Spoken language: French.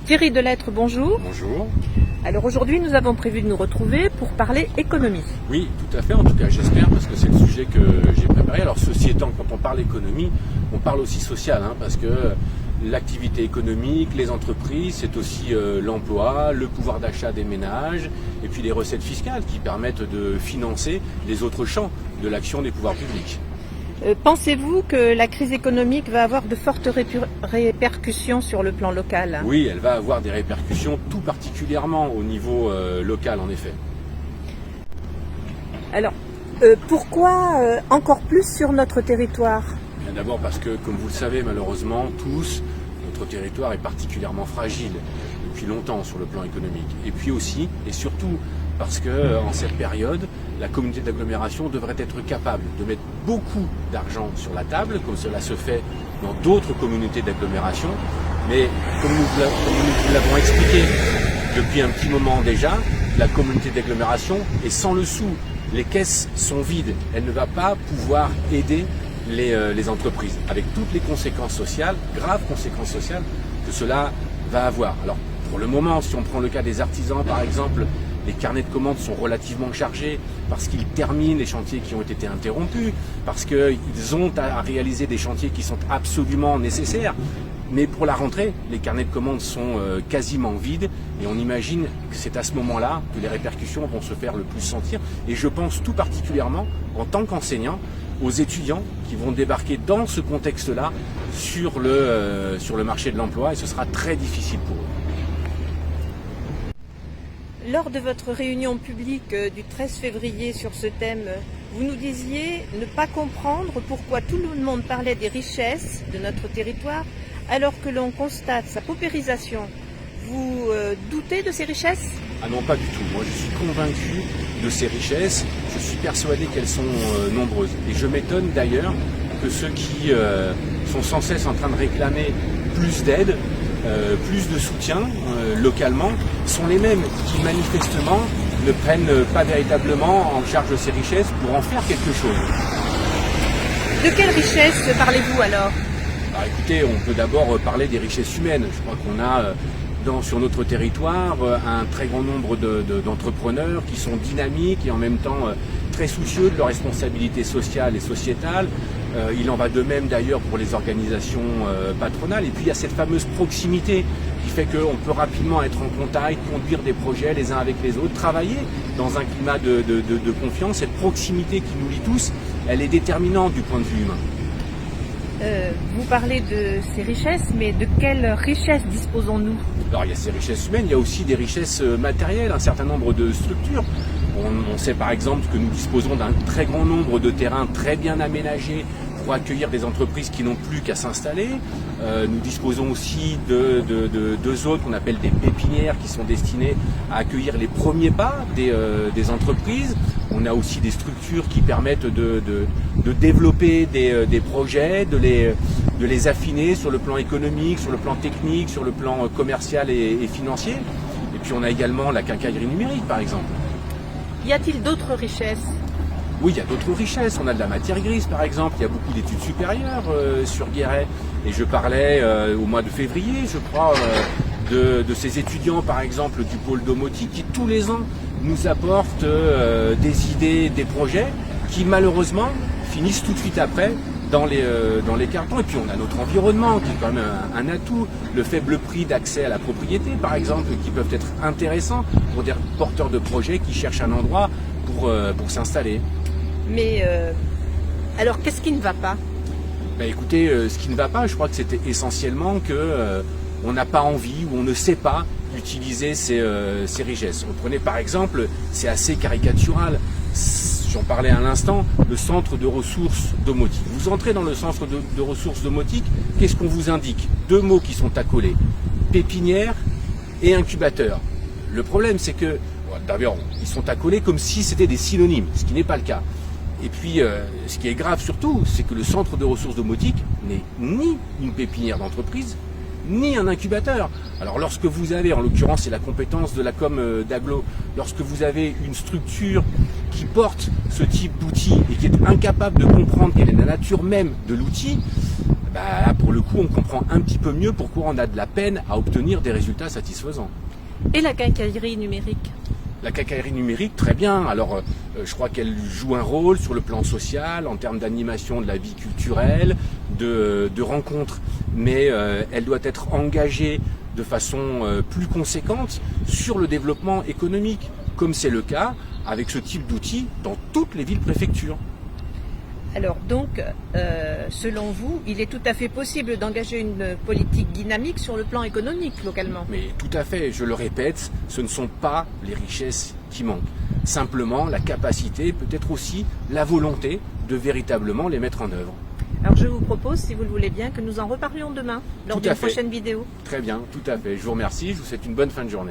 Thierry Delettre, bonjour. Bonjour. Alors aujourd'hui, nous avons prévu de nous retrouver pour parler économie. Oui, tout à fait, en tout cas j'espère, parce que c'est le sujet que j'ai préparé. Alors ceci étant, quand on parle économie, on parle aussi social, parce que l'activité économique, les entreprises, c'est aussi l'emploi, le pouvoir d'achat des ménages, et puis les recettes fiscales qui permettent de financer les autres champs de l'action des pouvoirs publics. Pensez-vous que la crise économique va avoir de fortes répercussions sur le plan local? Oui, elle va avoir des répercussions tout particulièrement au niveau local en effet. Alors, pourquoi encore plus sur notre territoire? Bien d'abord parce que, comme vous le savez malheureusement tous, notre territoire est particulièrement fragile depuis longtemps sur le plan économique. Et puis aussi, et surtout, parce que en cette période, la communauté d'agglomération devrait être capable de mettre beaucoup d'argent sur la table, comme cela se fait dans d'autres communautés d'agglomération. Mais comme nous l'avons expliqué depuis un petit moment déjà, la communauté d'agglomération est sans le sou. Les caisses sont vides. Elle ne va pas pouvoir aider les entreprises, avec toutes les conséquences sociales, graves conséquences sociales que cela va avoir. Alors, pour le moment, si on prend le cas des artisans par exemple, les carnets de commandes sont relativement chargés parce qu'ils terminent les chantiers qui ont été interrompus, parce qu'ils ont à réaliser des chantiers qui sont absolument nécessaires. Mais pour la rentrée, les carnets de commandes sont quasiment vides et on imagine que c'est à ce moment-là que les répercussions vont se faire le plus sentir. Et je pense tout particulièrement, en tant qu'enseignant, aux étudiants qui vont débarquer dans ce contexte-là sur le marché de l'emploi et ce sera très difficile pour eux. Lors de votre réunion publique du 13 février sur ce thème, vous nous disiez ne pas comprendre pourquoi tout le monde parlait des richesses de notre territoire alors que l'on constate sa paupérisation. Vous doutez de ces richesses? Ah non, pas du tout. Moi, je suis convaincu de ces richesses. Je suis persuadé qu'elles sont nombreuses. Et je m'étonne d'ailleurs que ceux qui sont sans cesse en train de réclamer plus d'aide, plus de soutien localement, sont les mêmes qui manifestement ne prennent pas véritablement en charge ces richesses pour en faire quelque chose. De quelles richesses parlez-vous alors? Alors, écoutez, on peut d'abord parler des richesses humaines. Je crois qu'on a sur notre territoire un très grand nombre d'entrepreneurs qui sont dynamiques et en même temps très soucieux de leurs responsabilités sociales et sociétales. Il en va de même d'ailleurs pour les organisations patronales. Et puis il y a cette fameuse proximité qui fait qu'on peut rapidement être en contact, conduire des projets les uns avec les autres, travailler dans un climat de confiance. Cette proximité qui nous lie tous, elle est déterminante du point de vue humain. Vous parlez de ces richesses, mais de quelles richesses disposons-nous? Alors il y a ces richesses humaines, il y a aussi des richesses matérielles, un certain nombre de structures. On sait par exemple que nous disposons d'un très grand nombre de terrains très bien aménagés pour accueillir des entreprises qui n'ont plus qu'à s'installer. Nous disposons aussi de deux zones qu'on appelle des pépinières qui sont destinées à accueillir les premiers pas des entreprises. On a aussi des structures qui permettent de développer des projets, de les affiner sur le plan économique, sur le plan technique, sur le plan commercial et financier. Et puis on a également la quincaillerie numérique par exemple. Y a-t-il d'autres richesses? Oui, il y a d'autres richesses. On a de la matière grise, par exemple. Il y a beaucoup d'études supérieures sur Guéret. Et je parlais au mois de février, je crois, de ces étudiants, par exemple, du pôle domotique, qui tous les ans nous apportent des idées, des projets, qui malheureusement finissent tout de suite après dans les cartons. Et puis on a notre environnement, qui est quand même un atout. Le faible prix d'accès à la propriété, par exemple, qui peuvent être intéressants pour des porteurs de projets qui cherchent un endroit pour s'installer. Mais alors, qu'est-ce qui ne va pas? Écoutez, ce qui ne va pas, je crois que c'était essentiellement que on n'a pas envie ou on ne sait pas utiliser ces richesses. On prenait par exemple, c'est assez caricatural, j'en parlais à l'instant, le centre de ressources domotique. Vous entrez dans le centre de ressources domotique, qu'est-ce qu'on vous indique? Deux mots qui sont accolés, pépinière et incubateur. Le problème, c'est que, d'ailleurs, ils sont accolés comme si c'était des synonymes, ce qui n'est pas le cas. Et puis, ce qui est grave surtout, c'est que le centre de ressources domotique n'est ni une pépinière d'entreprise, ni un incubateur. Alors lorsque vous avez, en l'occurrence c'est la compétence de la com d'Aglo, lorsque vous avez une structure qui porte ce type d'outil et qui est incapable de comprendre quelle est la nature même de l'outil, Là, pour le coup, on comprend un petit peu mieux pourquoi on a de la peine à obtenir des résultats satisfaisants. Et la quincaillerie numérique? La quincaillerie numérique, très bien. Alors, je crois qu'elle joue un rôle sur le plan social, en termes d'animation de la vie culturelle, de rencontres. Mais elle doit être engagée de façon plus conséquente sur le développement économique, comme c'est le cas avec ce type d'outils dans toutes les villes-préfectures. Alors donc, selon vous, il est tout à fait possible d'engager une politique dynamique sur le plan économique localement. Mais tout à fait, je le répète, ce ne sont pas les richesses qui manquent. Simplement la capacité, peut-être aussi la volonté de véritablement les mettre en œuvre. Alors je vous propose, si vous le voulez bien, que nous en reparlions demain, lors d'une prochaine vidéo. Très bien, tout à fait. Je vous remercie, je vous souhaite une bonne fin de journée.